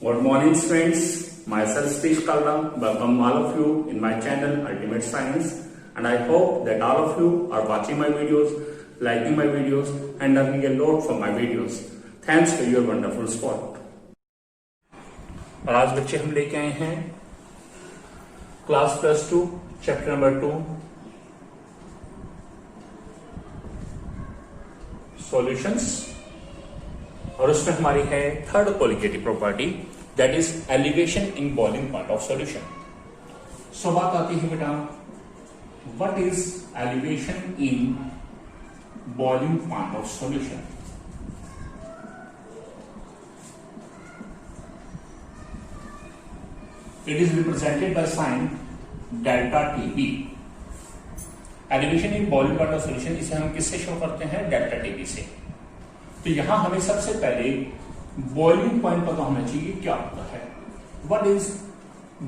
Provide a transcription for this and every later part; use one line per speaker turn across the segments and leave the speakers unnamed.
Good morning, friends. Myself Satish Kalra. Welcome all of you in my channel Ultimate Science, and I hope that all of you are watching my videos, liking my videos, and learning a lot from my videos. Thanks for your wonderful support. और आज बच्चे हम लेके आए हैं class +2 chapter number 2 solutions, और उसमें हमारी है third colligative property, that is elevation in boiling point of solution. So बात आती है बेटा, what is elevation in boiling point of solution. It is represented by sign delta T B. Elevation in boiling point of solution इसे हम किससे show करते हैं? Delta TB से। तो यहां हमें सबसे पहले बॉइलिंग पॉइंट पता होना चाहिए क्या होता है। What is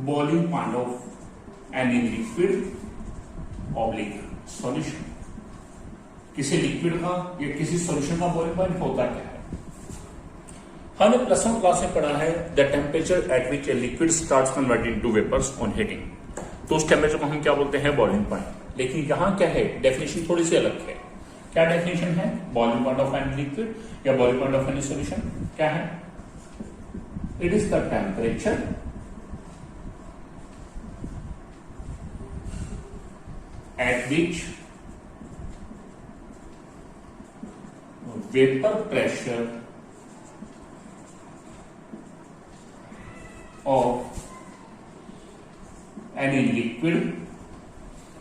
boiling point of any liquid oblique solution. किसी लिक्विड का या किसी सॉल्यूशन का बॉइलिंग पॉइंट होता क्या है? हमने +1 क्लास में पढ़ा है the temperature at which a liquid starts converted to vapours on heating. तो उस टेम्परेचर को हम क्या बोलते हैं? Boiling point. लेकिन यहां क्या है, डेफिनेशन थोड़ी सी अलग है। क्या डेफिनेशन है? Boiling point of any liquid या boiling point of any solution क्या है? It is the temperature at which vapour pressure of any liquid,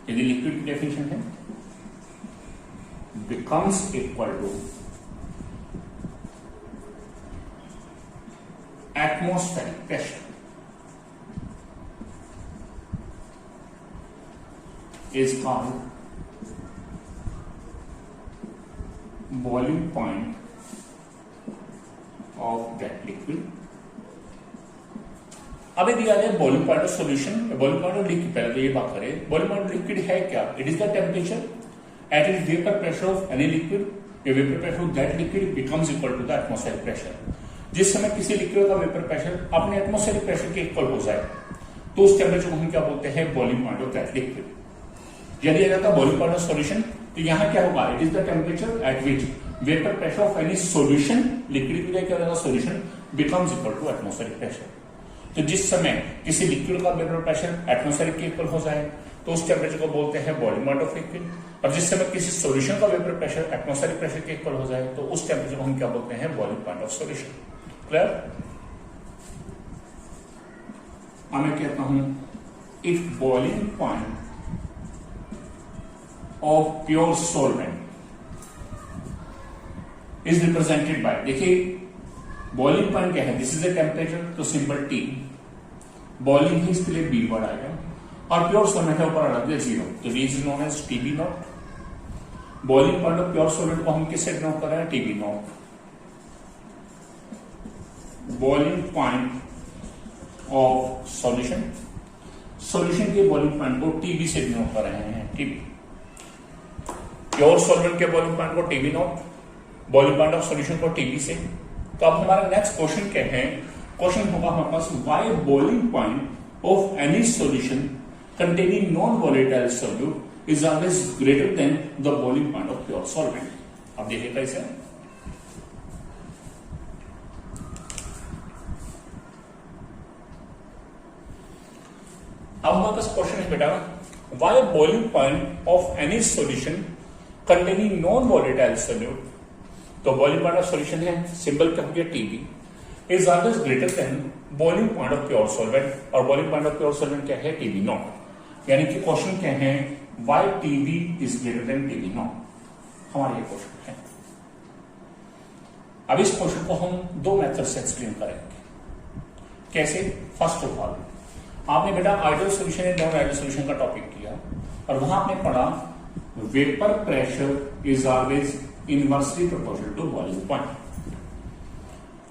यदि लिक्विड की डेफिनेशन है, becomes equal to atmospheric pressure is called boiling point of that liquid। अब यदि आ जाए boiling point of solution, boiling point of liquid, पहले तो ये बात करें बॉइलिंग पॉइंट ऑफ लिक्विड है क्या? It is the temperature at its vapor pressure of any liquid, a vapor pressure of that liquid becomes equal to the atmospheric pressure। जिस समय किसी लिक्विड का वेपर प्रेशर अपने एटमॉस्फेरिक प्रेशर के equal हो जाए तो उस टेम्परेचर को हम क्या बोलते हैं? Boiling point of that liquid. यदि आ जाता बॉइलिंग पॉइंट ऑफ सॉल्यूशन, तो यहां क्या होगा? It is the temperature at which vapour pressure of any solution, liquid की क्या होगा? Solution becomes equal to atmospheric pressure. तो जिस समय किसी लिक्विड का वेपर प्रेशर एटमॉस्फेरिक के इक्वल हो जाए तो उस टेम्परेचर को बोलते हैं बॉइलिंग पॉइंट ऑफ लिक्विड। और जिस समय किसी सॉल्यूशन का वेपर प्रेशर एटमॉस्फेरिक प्रेशर के इक्वल हो जाए तो उस टेम्परेचर को हम क्या बोलते हैं? Boiling point of solution. Clear? अब मैं कहता हूं if boiling point of pure solvent is represented bye, देखिए बॉइलिंग पॉइंट क्या है? दिस इज द टेम्परेचर, तो सिंपल T। बॉइलिंग ही इसके लिए B वर्ड आएगा, और प्योर सॉल्वेंट है ऊपर अलग है 0, तो D is known as TB not. Boiling point of pure solvent को हम किससे डिनोट कर रहे हैं? TB not. Boiling point of solution, solution के बॉइलिंग पॉइंट को TB से डिनोट कर रहे हैं, TB। प्योर सॉल्वेंट के बॉइलिंग पॉइंट को TB not, boiling point of solution को TB से। तो अब हमारा नेक्स्ट क्वेश्चन क्या है? क्वेश्चन होगा हमारे पास, why boiling point of any solution containing non-volatile solute is always greater than the boiling point of pure solvent। अब देखिए कैसे। अब हमारे पास क्वेश्चन है बेटा, why boiling point of any solution containing non-volatile solute, तो boiling point of solution है, symbol क्या हो गया? TB, is always greater than boiling point of pure solvent, और boiling point of pure solvent क्या है? TB not. यानी कि क्वेश्चन क्या है? Why TB is greater than TB not, हमारा ये क्वेश्चन है। अब इस क्वेश्चन को हम दो मेथड से एक्सप्लेन करेंगे। कैसे? फर्स्ट ऑफ ऑल, आपने बेटा ideal solution and non ideal solution का टॉपिक किया, और वहां आपने पढ़ा vapour pressure is always inversely proportional to boiling point,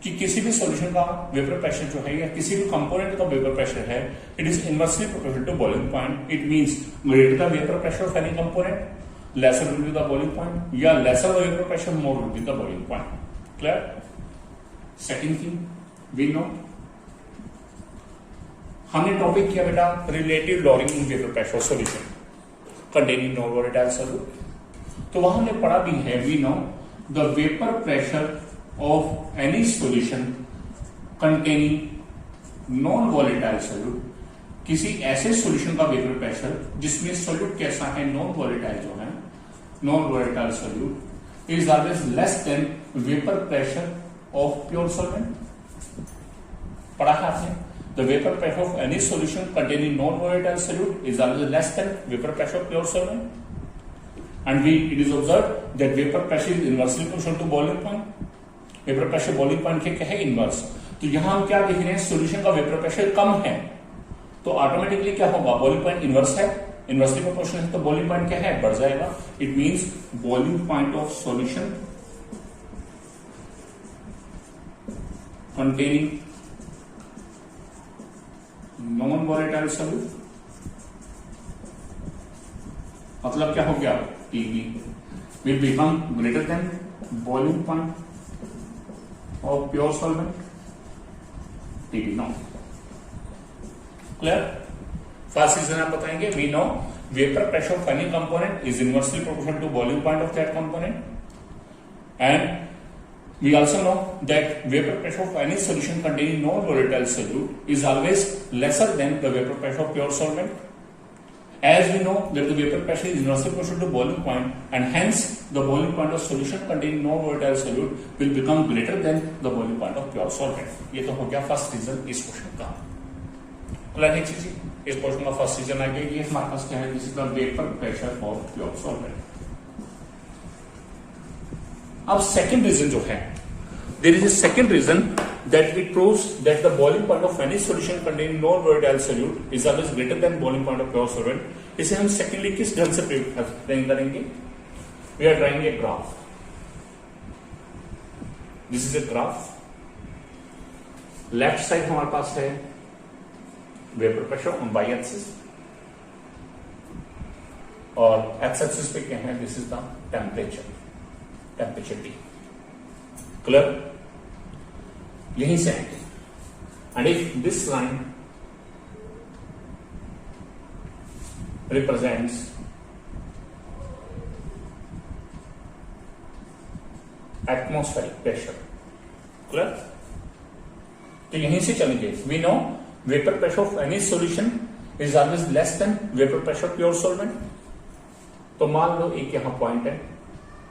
कि किसी भी सॉल्यूशन का वेपर प्रेशर जो है या किसी भी कंपोनेंट का वेपर प्रेशर है, it is inversely proportional to boiling point. It means greater the vapour pressure of any component, lesser will be the boiling point, या lesser the vapor pressure, more will be the boiling point. Clear? Second thing, we know हमने topic किया बेटा relative lowering in vapour pressure solution containing non volatile solute. तो वहां हमने पढ़ा भी है, we know the vapour pressure of any solution containing non volatile solute, किसी ऐसे सॉल्यूशन का वेपर प्रेशर जिसमें सॉल्यूट कैसा है, नॉन वोलेटाइल जो है, non volatile solute is always less than vapour pressure of pure solvent. पढ़ा है आपने, the vapour pressure of any solution containing non volatile solute is always less than vapour pressure of pure solvent. And it is observed that vapor pressure is inversely proportional to boiling point. Vapour pressure boiling point के क्या है, inverse. तो यहां हम क्या देख रहे हैं, सॉल्यूशन का वेपर प्रेशर कम है तो ऑटोमेटिकली क्या होगा, बॉइलिंग पॉइंट इनवर्स है, इनवर्सली प्रोपोर्शनल है, तो बॉइलिंग पॉइंट क्या है, बढ़ जाएगा। It means boiling point of solution containing non volatile solute, मतलब क्या हो गया, TB will become greater than boiling point of pure solvent, TB no. Clear? First reason आप बताएंगे, we know vapour pressure of any component is inversely proportional to boiling point of that component and we also know that vapor pressure of any solution containing non-volatile solute is always lesser than the vapor pressure of pure solvent. As we know that the vapor pressure is inversely proportional to boiling point and hence the boiling point of solution containing non-volatile solute will become greater than the boiling point of pure solvent. ये तो हो गया first reason इस question का। Clear है चीज? इस question का फर्स्ट रीजन आ गया, ये हमारे पास क्या है, this is the vapour pressure of pure solvent. अब सेकंड रीजन जो है, there is a second reason that it proves that the boiling point of any solution containing non-volatile solute is always greater than boiling point of pure solvent. इसे हम secondly किस ढंग से present करेंगे, we are drawing a graph. This is a graph. Left side हमारे पास है vapour pressure on y axis और एक्स एक्सिस पे क्या है, this is the temperature T। Clear? यहीं से आएंगे and if this line represents atmospheric pressure, clear? तो यहीं से चलेंगे, we know vapour pressure of any solution is always less than vapour pressure of pure solvent. तो मान लो एक यहां पॉइंट है,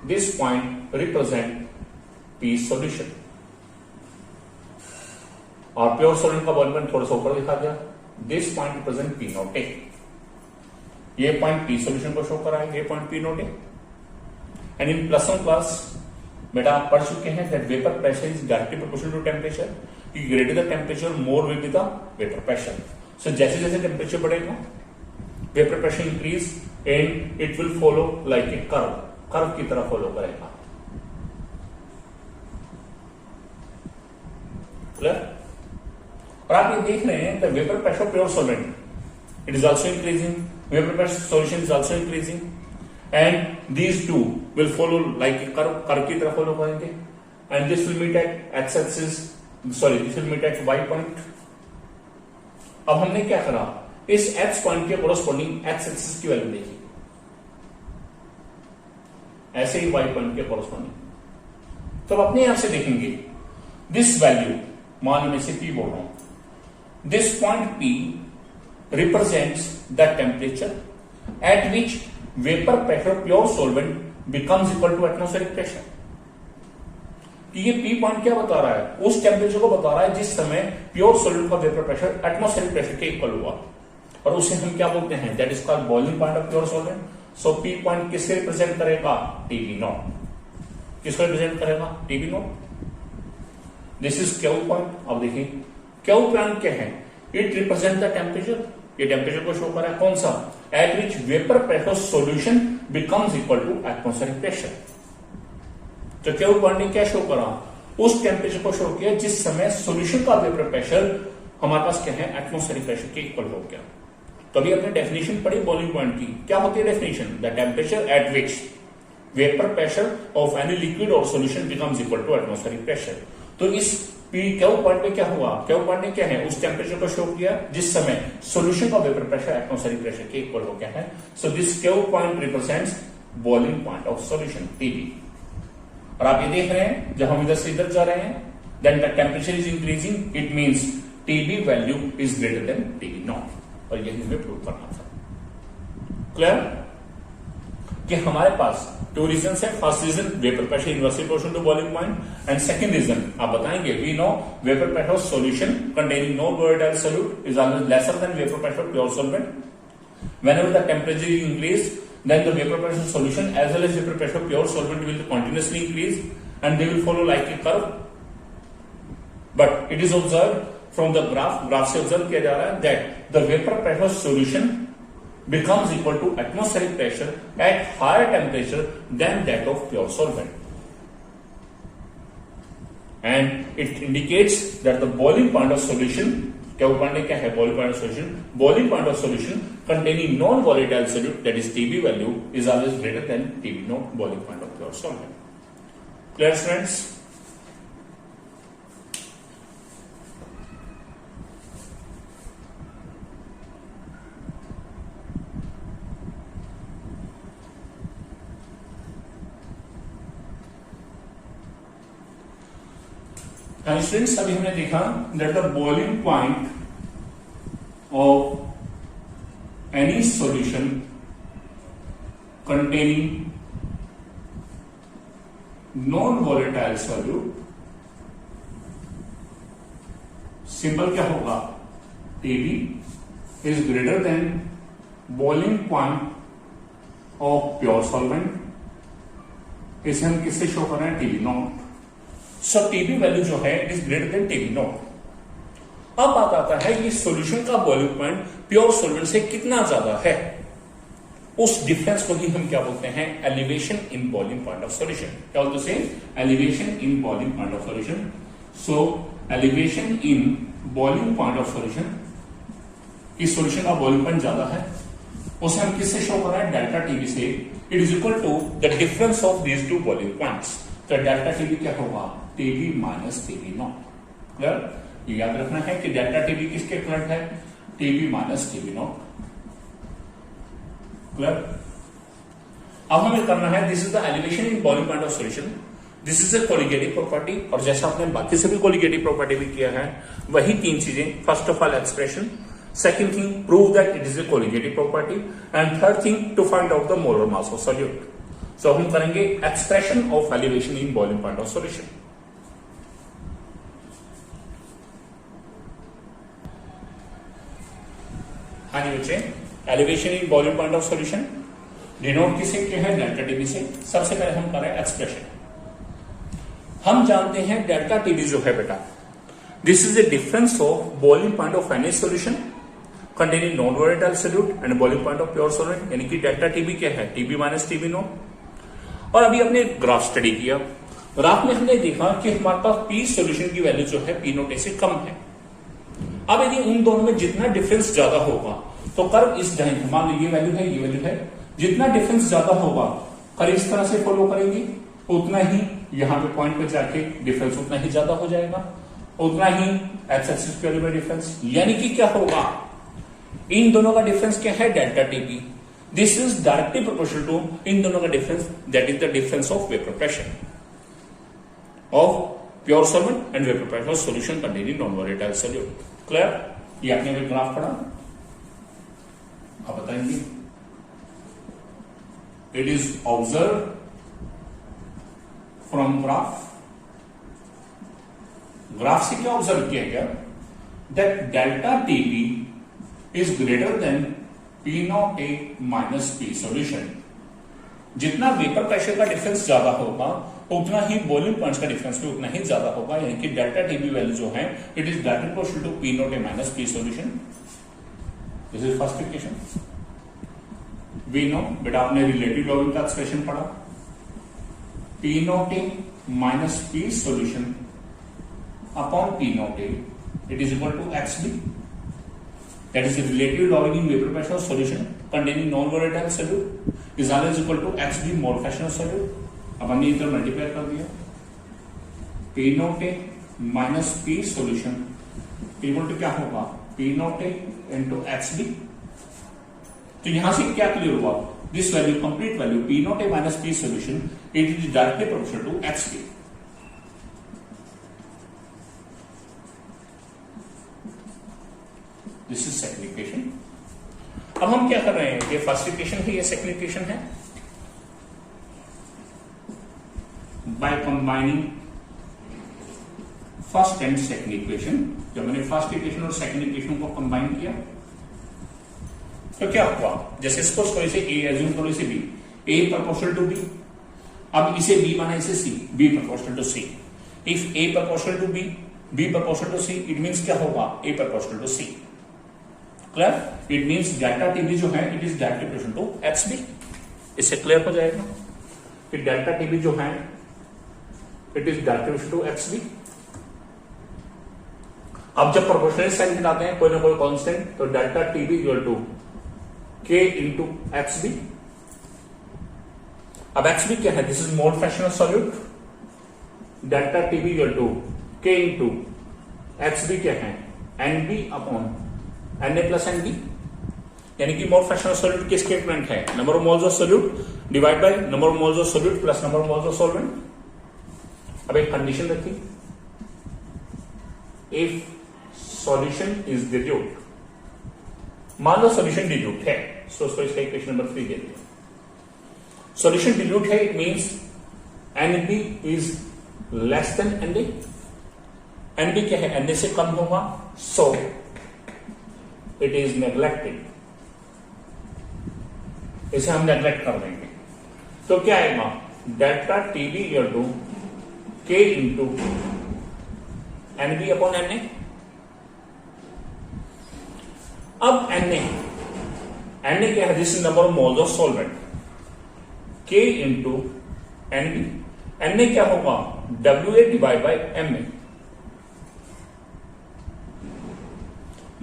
this point represent P solution और प्योर सॉल्वेंट का बॉइलिंग पॉइंट थोड़ा सा ऊपर दिखा दिया, this point represent P not A. ये पॉइंट पी सॉल्यूशन को शो करा है, ये point P not A. And in plus one class बेटा आप पढ़ चुके हैं that vapour pressure is directly proportional to temperature, कि greater the temperature more will be the vapour pressure. So जैसे जैसे टेम्परेचर बढ़ेगा vapour pressure increase and it will follow like a curve की तरह फॉलो करेगा। क्लियर? और आप ये देख रहे हैं the vapour pressure pure solvent it is also increasing, vapour pressure solution is also increasing and these two will follow like a curve की तरह फॉलो करेंगे and this will meet at x axis, sorry this will meet at y point. अब हमने क्या करा, इस x point के corresponding x axis की वैल्यू देखी, ऐसे ही वाई पॉइंट के कोरस्पॉन्डिंग। तो अपने आप से देखेंगे दिस वैल्यू, मान लो मैं इसे P बोल रहा हूं, this point P represents the temperature at which vapor pressure pure solvent becomes equal to atmospheric pressure। कि ये P पॉइंट क्या बता रहा है, उस टेम्परेचर को बता रहा है जिस समय प्योर सॉल्वेंट का वेपर प्रेशर एटमॉस्फेरिक प्रेशर के इक्वल हुआ, और उसे हम क्या बोलते हैं, that is called boiling point of pure solvent. So P point किससे रिप्रेजेंट करेगा, TB नॉट। किसको रिप्रेजेंट करेगा, TB not. This is Q point. अब देखिए क्यू पॉइंट क्या है, इट रिप्रेजेंट द टेम्परेचर, ये टेम्परेचर को शो कर रहा है, कौन सा, eight which vapour pressure solution becomes equal to atmospheric pressure. तो क्यू पॉइंट ने क्या शो करा, उस टेम्परेचर को शो किया जिस समय सॉल्यूशन का वेपर प्रेशर हमारे पास क्या है, एटमॉस्फेरिक प्रेशर के इक्वल हो गया। तो अभी हमने डेफिनेशन पढ़ी बॉइलिंग पॉइंट की, क्या होती है definition, the temperature at which vapour pressure of any liquid और solution becomes equal to atmospheric pressure. तो इस क्यू पॉइंट पे क्या हुआ, क्यू पॉइंट ने क्या है उस टेम्परेचर को शो किया जिस समय सॉल्यूशन का वेपर प्रेशर एटमॉस्फेरिक प्रेशर के इक्वल हो गया है. So this Q point represents boiling point of solution TB. और आप ये देख रहे हैं जब हम इधर से इधर जा रहे हैं then the temperature is increasing, it means TB value is greater than TB not. और यही हमें प्रूव करना था. क्लियर कि हमारे पास टू रीजन है. First reason vapour pressure inversely proportional to boiling point and second reason आप बताएंगे we know vapour pressure of solution containing no volatile solute is always lesser than vapour pressure of pure solvent. Whenever the temperature is increased, then the vapor pressure solution as well as vapor pressure pure solvent will continuously increase and they will follow like a curve. But it is observed from the graph से observe किया जा रहा है that the vapor pressure solution becomes equal to atmospheric pressure at higher temperature than that of pure solvent. And it indicates that the boiling point of solution क्या क्या है boiling point of solution? Boiling point of solution containing non-volatile solute that is TB value is always greater than TB not boiling point of pure solvent. Clear friends? And students अभी हमने देखा that the boiling point of any solution containing non-volatile solute symbol क्या होगा TB is greater than boiling point of pure solvent. इसे हम किससे show कर रहे हैं TB not. So TB value जो है it is greater than TB not. अब बात आता है कि सॉल्यूशन का बॉइलिंग पॉइंट प्योर सॉल्वेंट से कितना ज्यादा है. उस डिफरेंस को ही हम क्या बोलते हैं elevation in boiling point of solution. क्या बोलते हैं elevation in boiling point of solution. So elevation in boiling point of solution की सॉल्यूशन का बॉइलिंग पॉइंट ज्यादा है उसे हम किससे शो कर रहे हैं डेल्टा टीबी से. It is equal to the difference of these two boiling points. तो डेल्टा टीबी क्या होगा TB minus TB not. Clear. ये याद रखना है कि डेल्टा टीबी किसके इक्वलेंट है TB minus TB not. Clear. अब हमें करना है this is the elevation in boiling point of solution. This is a colligative property. और जैसा आपने बाकी सभी कोलिगेटिव प्रॉपर्टी भी किया है वही तीन चीजें. First of all expression, second thing prove that it is a colligative property and third thing to find out the molar mass of solute. So हम करेंगे expression of elevation in boiling point of solution. हाँ जी बच्चे, elevation in boiling point of solution denote किसे किया है delta TB से. सबसे पहले हम करें एक्सप्रेशन. हम जानते हैं डेल्टा टीबी जो है बेटा this is the difference of boiling point of any solution containing non volatile solute and boiling point of pure solvent. यानी कि डेल्टा टीबी क्या है टीबी माइनस टीबी नॉट. और अभी हमने ग्राफ स्टडी किया. ग्राफ में हमने देखा कि हमारे पास पी सॉल्यूशन की वैल्यू जो है पी नोट से कम है. अब यदि उन दोनों में जितना डिफरेंस ज्यादा होगा तो कर्व इस डायरेक्शन, मान लो ये वैल्यू है ये वैल्यू है, जितना डिफरेंस ज्यादा होगा कर्व इस तरह से फॉलो करेंगे उतना ही यहां पे पॉइंट पे जाके डिफरेंस उतना ही ज्यादा हो जाएगा, उतना ही एक्स एक्सिस पे वाले डिफरेंस. यानी कि क्या होगा इन दोनों का डिफरेंस क्या है delta TB. This is directly proportional to इन दोनों का difference that is the difference of vapor pressure of pure solvent and vapor pressure of solution containing non-volatile solute. Clear? ये आपने अगर ग्राफ पढ़ा आप बताएंगे. It is observed from graph. Graph से क्या ऑब्जर्व किया गया that delta TB is greater than P not A minus P solution. जितना वेपर प्रेशर का डिफरेंस ज्यादा होगा उतना ही बॉइलिंग पॉइंट्स का डिफरेंस भी उतना ही ज्यादा होगा. यानी कि डेल्टा टीबी वैल्यू जो है it is directly proportional to P not A minus P solution. This is first equation. We know बेटा आपने रिलेटिव लॉगिंग का एक्सप्रेशन पढ़ा. P not A minus P solution upon P not A it is equal to X B. That is the relative logging in vapor pressure of solution containing non-volatile solute is always equal to xb mole fraction of solute. अब हमने इधर multiply कर दिया. P not A minus P solution equal to क्या होगा, P not A into X B. तो यहां से क्या क्लियर हुआ, this value complete value P not A minus P solution it is directly proportional to X B. This is second equation. अब हम क्या कर रहे हैं, ये फर्स्ट इक्वेशन है, ये सेकंड इक्वेशन है। By combining first and second equation, जब मैंने फर्स्ट इक्वेशन और सेकंड इक्वेशन को कंबाइन किया तो क्या हुआ, जैसे सपोज करो इसे ए एज्यूम करो, इसे B, A proportional to B. अब इसे बी माना इसे C, B proportional to C. If A proportional to B, B proportional to C, it means क्या होगा, A proportional to C. Clear? It means delta T B जो है it is directly proportional to X B. इससे clear हो जाएगा कि delta T B जो है it is directly proportional to X B. अब जब प्रोपोर्शनल साइन बनाते हैं कोई ना कोई कांस्टेंट, तो delta TB equal to K into X B. अब एक्स बी क्या है, this is mole fractional solute. Delta TB equal to K into X B क्या है, N B upon N A plus N B. यानी कि mole fractional solute की statement है number of moles of solute divide by number of moles of solute plus number of moles of solvent. अब एक condition रखी, if solution is dilute, मान लो solution dilute है, सो इसका इक्वेशन नंबर 3 दे दिया। सॉल्यूशन डिल्यूट है, it means N B is less than N A. N B क्या है, एन ए से कम होगा, सो इट इज नेग्लेक्टेड। इसे हम नेग्लेक्ट कर देंगे, तो क्या आएगा, delta TB equal to K into N B upon N A. अब एन ए क्या है, this is number of moles of solvent, K into N B. N A क्या होगा, W A divide by M A,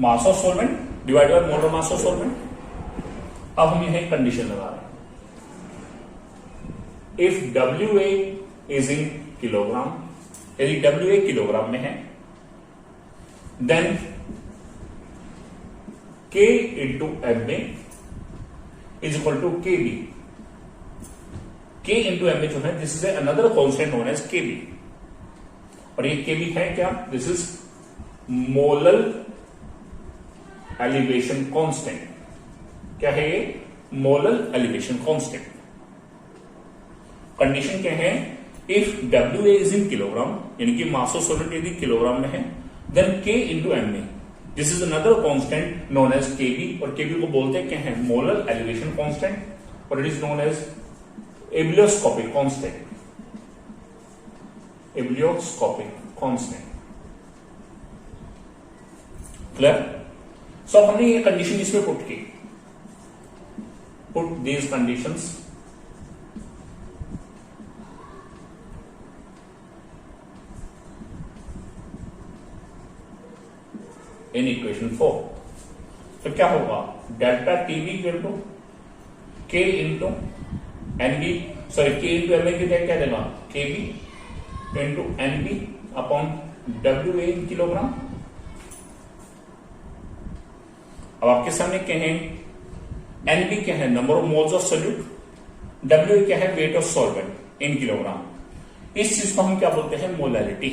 mass of solvent divide by molar mass of solvent. अब हम यह condition लगा रहे हैं, if W A is in kilogram, यदि W A kilogram में है, then K into M A is equal to K B. K into M A जो है this is another constant known as K B. और ये K B है क्या, this is molar elevation constant. क्या है ये, मोलर एलिवेशन कांस्टेंट। कंडीशन क्या है, if W A is in kilogram, यानी कि मास ऑफ सॉल्वेंट यदि किलोग्राम में है, then K into M A this is another constant known as केबी। और केबी को बोलते हैं क्या है, मोलर एलिवेशन कांस्टेंट, और it is known as ebullioscopic constant. Ebullioscopic constant. Clear? So हमने ये कंडीशन इसमें पुट की, put these conditions in equation 4। तो क्या होगा, delta TB equal to K into N B, sorry K into M A की जगह क्या देगा, K B into N B upon W A kilogram. अब आपके सामने क्या है, एन बी क्या है, number of moles of solute, W क्या है, weight of solvent in kilogram. इस चीज को हम क्या बोलते हैं, मोलैलिटी।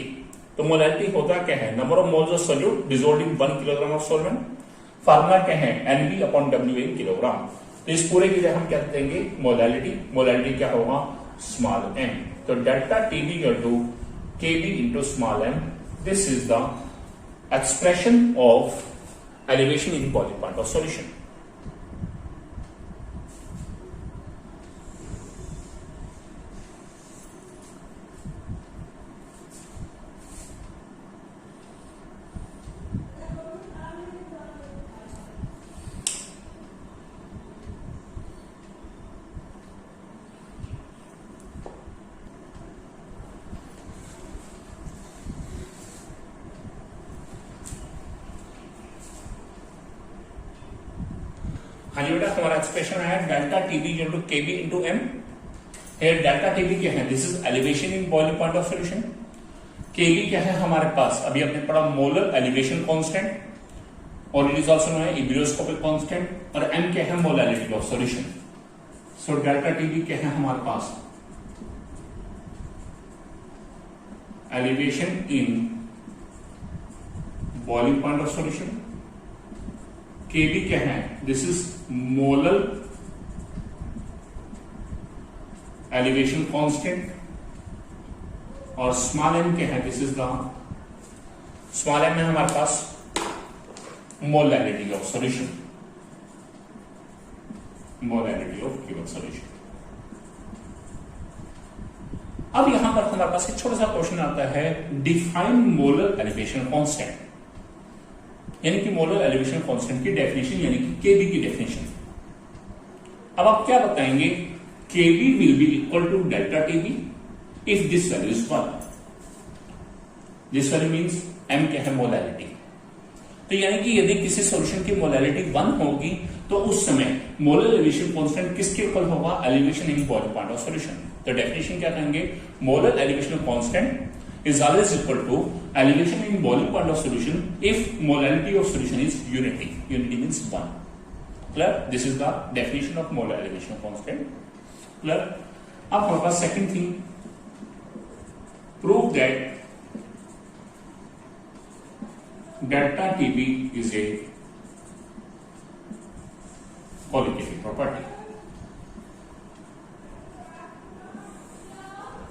तो मोलैलिटी होता क्या है, number of moles of solute dissolved in 1 kilogram of solvent. Formula क्या है, N B upon W in kilogram. तो इस पूरे की जगह हम क्या देंगे, मोलैलिटी। मोलैलिटी क्या होगा, स्मॉल एम। तो delta TB equal to K B into small M, this is the expression of elevation in boiling point of solution. हाँ जी बेटा, हमारा एक्सप्रेशन है delta T B into K B into M. Delta TB क्या है, this is elevation in boiling point of solution. K B क्या है हमारे पास, अभी आपने पढ़ा मोलर एलिवेशन कांस्टेंट, और it is also known as ebullioscopic constant, और एम क्या है molality of solution. So delta TB क्या है हमारे पास, elevation in boiling point of solution. K B क्या है, this is molar elevation constant, और स्मॉल एम क्या है, this is the small M है हमारे पास molality of solution, molality of given solution. अब यहां पर हमारे पास एक छोटा सा क्वेश्चन आता है, डिफाइन मोलर एलिवेशन कांस्टेंट, यानी कि मोलर एलिवेशन कांस्टेंट की डेफिनेशन, यानी कि केबी की डेफिनेशन। अब आप क्या बताएंगे, K B will be equal to delta T B if this value is 1। This value means M क्या है मोलैलिटी। तो यानी कि यदि किसी सॉल्यूशन की मोलैलिटी 1 होगी तो उस समय मोलर एलिवेशन कांस्टेंट किसके इक्वल होगा, elevation in boiling point of solution. तो डेफिनेशन क्या कहेंगे, molar elevation constant is always equal to elevation in boiling point of solution if molality of solution is unity. Unity means 1. Clear? This is the definition of molar elevation constant. Clear? अब हमारे पास second thing, prove that delta TB is a qualitative property.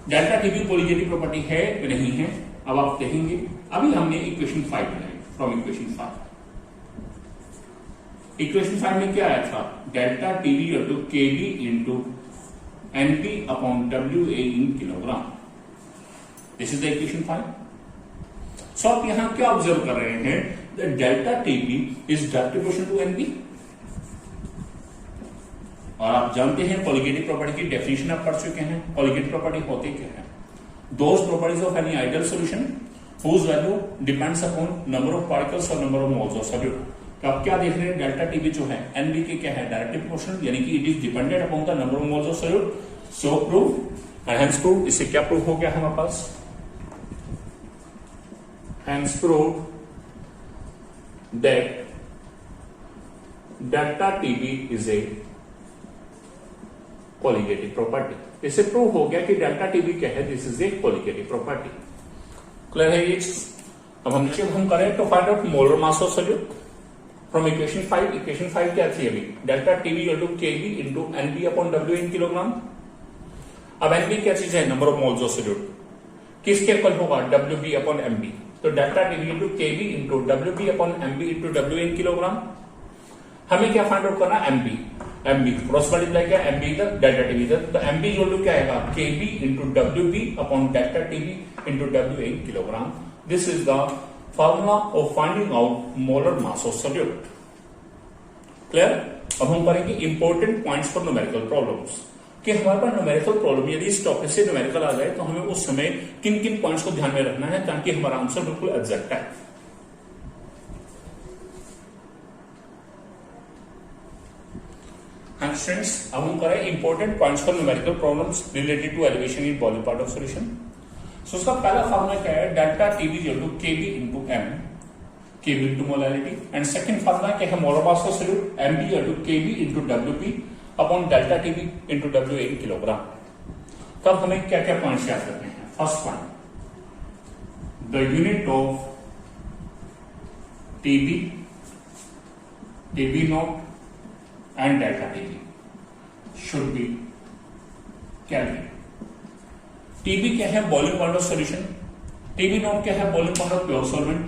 Delta TB colligative property है कि नहीं है, अब आप कहेंगे। अभी हमने इक्वेशन 5 बनाई, फ्रॉम इक्वेशन 5। इक्वेशन 5 में क्या आया था, delta TB to KB into NP upon W A in kilogram. This is the equation 5। So आप यहां क्या ऑब्जर्व कर रहे हैं, the delta TB is directly proportional to NP, और आप जानते हैं कोलिगेटिव प्रॉपर्टी की डेफिनेशन आप पढ़ चुके हैं। कोलिगेटिव प्रॉपर्टी होते क्या है, those properties of any ideal solution whose value depends upon number of particles और number of moles of solute। तो आप क्या देख रहे हैं, डेल्टा टीबी जो है एनबी के क्या है, डायरेक्टली प्रोपोर्शनल, यानी कि it is dependent upon the number of moles of solute. So prove and hence prove, इससे क्या प्रूव हो गया हमारे पास, hence prove that delta TB is a colligative property. इससे प्रूव हो गया कि डेल्टा टीबी क्या है, this is a colligative property. Clear है ये? अब हम करें तो find out molar mass of solute from equation 5। Equation 5 क्या थी अभी, delta TB equal to KB into NP upon W in kilogram. अब एनपी क्या चीज है, number of moles of solute, किसके इक्वल होगा, डब्ल्यू बी अपॉन एमबी। तो delta T B into K B into W B upon M B into W in kilogram. हमें क्या find out करना, एमबी। एमबी क्रॉस मल्टीप्लाई क्या, एमबी इधर डेल्टा टीबी इधर, तो एमबी इक्वल टू क्या आएगा, K B into W B upon delta T B into W in kilogram. This is the formula of finding out molar mass of solute. Clear? अब हम करेंगे important points for numerical problems, कि हमारे पास numerical problem यदि इस topic से numerical आ जाए तो हमें उस समय किन किन पॉइंट्स को ध्यान में रखना है ताकि हमारा आंसर बिल्कुल एग्जैक्ट है। स्टूडेंट्स, अब हम करें important points for numerical problems related to elevation in boiling point of solution. So उसका पहला फॉर्मूला क्या है, delta TB equal to KB into M, K B into molality. And second formula क्या है, molar mass of solute, M B equal to KB into W P upon delta T B into W in kilogram. तब हमें क्या क्या points याद करने हैं। First point, the unit of T B, TB naught and delta TB should be Kelvin। TB क्या है, boiling point of solution, TB naught क्या है, boiling point of pure solvent,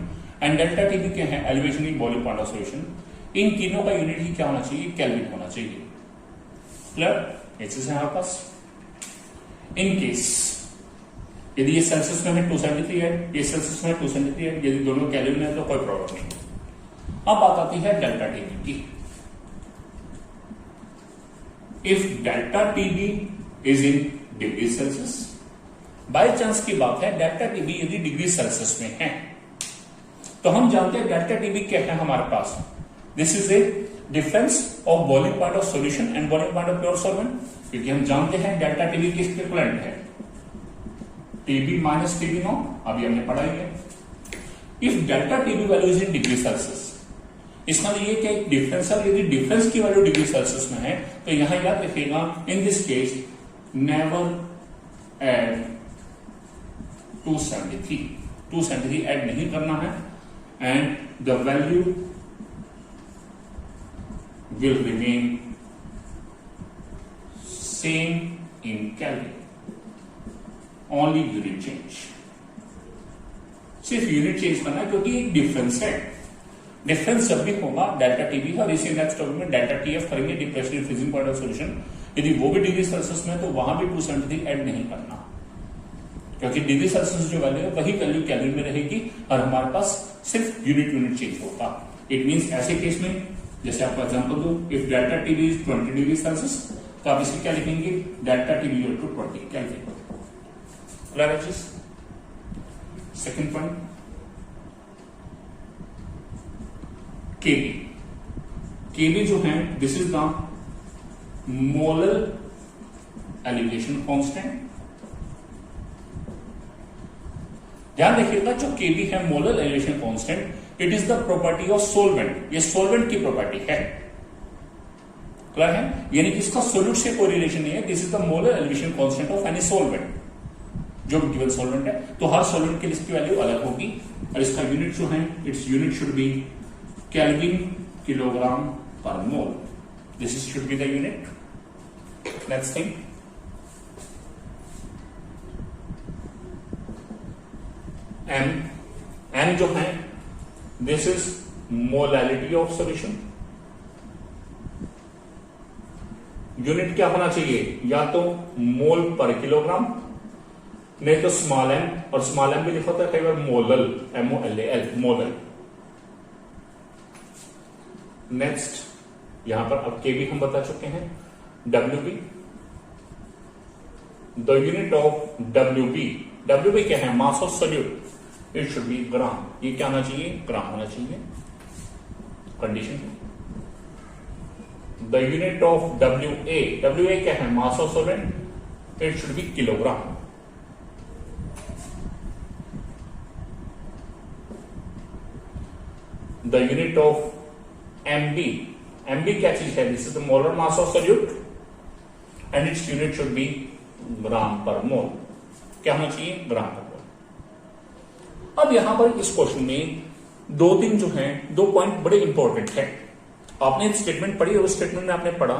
and delta TB क्या है, elevation in boiling point of solution. इन तीनों का unit ही क्या होना चाहिए, केल्विन होना चाहिए। क्लियर? ये चीज है हमारे पास। इन केस यदि ये सेल्सियस में है 273 है, ये सेल्सियस में 273 है, यदि दोनों केल्विन है तो कोई प्रॉब्लम नहीं। अब बात आती है डेल्टा TB की। If delta TB is in degree Celsius, by chance की बात है डेल्टा TB यदि डिग्री सेल्सियस में है तो हम जानते हैं डेल्टा TB क्या है हमारे पास, this is a difference of boiling point of solution and boiling point of pure solvent, क्योंकि हम जानते हैं डेल्टा TB किसके इक्विवेलेंट है, TB माइनस TB नॉट, अभी हमने पढ़ा ही है। If delta TB value is in degree Celsius, इसका मतलब ये क्या एक डिफरेंस है, यदि डिफरेंस की वैल्यू डिग्री सेल्सियस में है तो यहां याद रखिएगा in this case never add 273 add नहीं करना है, and the value will remain same in calorie, only unit change, सिर्फ यूनिट चेंज करना है क्योंकि एक डिफरेंस है। डिफरेंस जब भी होगा डेल्टा टीबी और इसी नेक्स्ट टॉपिक में डेल्टा टीएफ करेंगे, depression freezing point of solution, यदि वो भी डिग्री सेल्सियस में तो वहां भी 273 ऐड नहीं करना, क्योंकि डिग्री सेल्सियस जो वैल्यू है वही वैल्यू कैलोरी में रहेगी और हमारे पास सिर्फ यूनिट चेंज होगा। इट मीन ऐसे केस में जैसे आपको एग्जाम्पल दो, if delta TB is 20 degree Celsius तो आप इसकी क्या लिखेंगे, delta TB equal to 20 calorie. Clear है चीज? सेकेंड पॉइंट केबी जो है this is the molar elevation constant. ध्यान रखिएगा जो केबी है molar elevation constant, it is the property of solvent, ये सोलवेंट की प्रॉपर्टी है। क्लियर है? यानी कि इसका सोल्यूट से कोई रिलेशन नहीं है, this is the molar elevation constant of any solvent, जो गिवन सोलवेंट है। तो हर सोलवेंट के लिए इसकी वैल्यू अलग होगी और इसका यूनिट जो है it's unit should B Kelvin kilogram per mole. This should be the unit. Next thing, M जो है this is molality of solution. Unit क्या होना चाहिए, या तो मोल पर किलोग्राम, नहीं तो स्मॉल m, और स्मॉल m भी लिखा होता है कई बार मोलल, MOLAL, मोलल। नेक्स्ट यहां पर अब केबी हम बता चुके हैं, WB, the unit of WB क्या है, mass of solute, it should be gram, ये क्या होना चाहिए, ग्राम होना चाहिए। Condition the unit of WA क्या है, mass of solvent, it should be kilogram. The unit of MB क्या चीज है, this is the molar mass of solute and its unit should be gram per mole, क्या होना चाहिए, ग्राम per मोल। अब यहां पर इस क्वेश्चन में दो पॉइंट बड़े इंपॉर्टेंट है। आपने स्टेटमेंट पढ़ी और उस स्टेटमेंट में आपने पढ़ा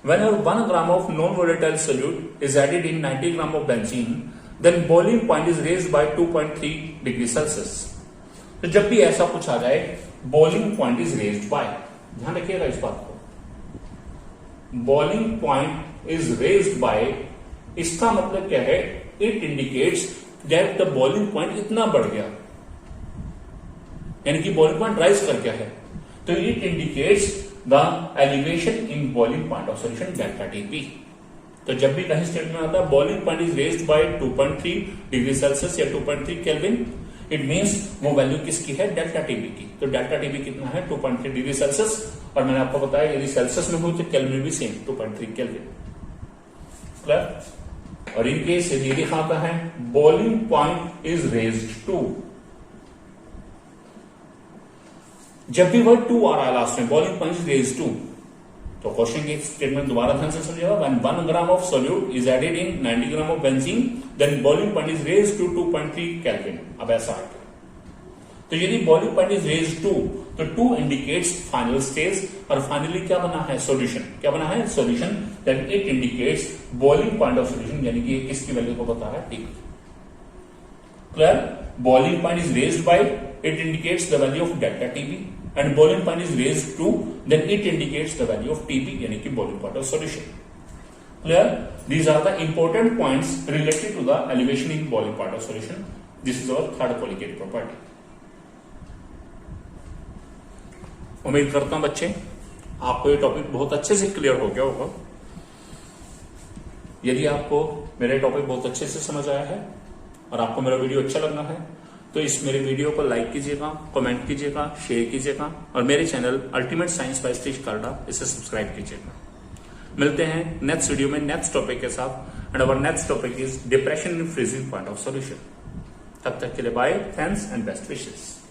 whenever 1 gram of non-volatile solute is added in 90 gram of benzene then boiling point is raised by 2.3 degree Celsius. तो जब भी ऐसा कुछ आ जाए boiling point is raised bye, ध्यान रखिएगा इस बात को, boiling point is raised bye, इसका मतलब क्या है, it indicates that the boiling point इतना बढ़ गया, यानी कि बॉइलिंग पॉइंट राइज कर गया है, तो it indicates the elevation in boiling point of solution delta TB. तो जब भी कहीं स्टेटमेंट आता है boiling point is raised bye 2.3 degree Celsius या 2.3 केल्विन, इट मींस वो वैल्यू किसकी है, डेल्टा टीबी की। तो डेल्टा टीबी कितना है, 2.3 डिग्री सेल्सियस, और मैंने आपको बताया यदि सेल्सियस में हो तो केल्विन भी सेम 2.3 केल्विन। क्लियर? और इन केस यदि लिखा आता है boiling point is raised to, जब भी वर्ड टू आ रहा है लास्ट में, boiling point is raised to, तो क्वेश्चन की स्टेटमेंट दोबारा ध्यान से समझिएगा, when 1 gram of solute is added in 90 gram of benzene then boiling point is raised to 2.3 kelvin. अब ऐसा है तो यदि boiling point is raised to, तो 2 इंडिकेट्स फाइनल स्टेज, और फाइनली क्या बना है, सॉल्यूशन। क्या बना है, solution, then it indicates boiling point of solution, यानी कि किसकी वैल्यू को बता रहा है, T. Clear? Boiling point is raised by, it indicates the value of delta TB, and boiling point is raised to, then it indicates the value of TB, यानी कि boiling point of solution. Clear? These are the important points related to the elevation in boiling point of solution. This is our third colloquial property. उम्मीद करता हूं बच्चे आपको ये topic बहुत अच्छे से क्लियर हो गया होगा। यदि आपको मेरा टॉपिक बहुत अच्छे से समझ आया है और आपको मेरा वीडियो अच्छा लगना है तो इस मेरे वीडियो को लाइक कीजिएगा, कमेंट कीजिएगा, शेयर कीजिएगा, और मेरे channel ultimate science by Satish Kalra इसे सब्सक्राइब कीजिएगा। मिलते हैं नेक्स्ट वीडियो में नेक्स्ट टॉपिक के साथ। and our next topic is depression in freezing point of solution. तब तक के लिए bye, thanks and best wishes.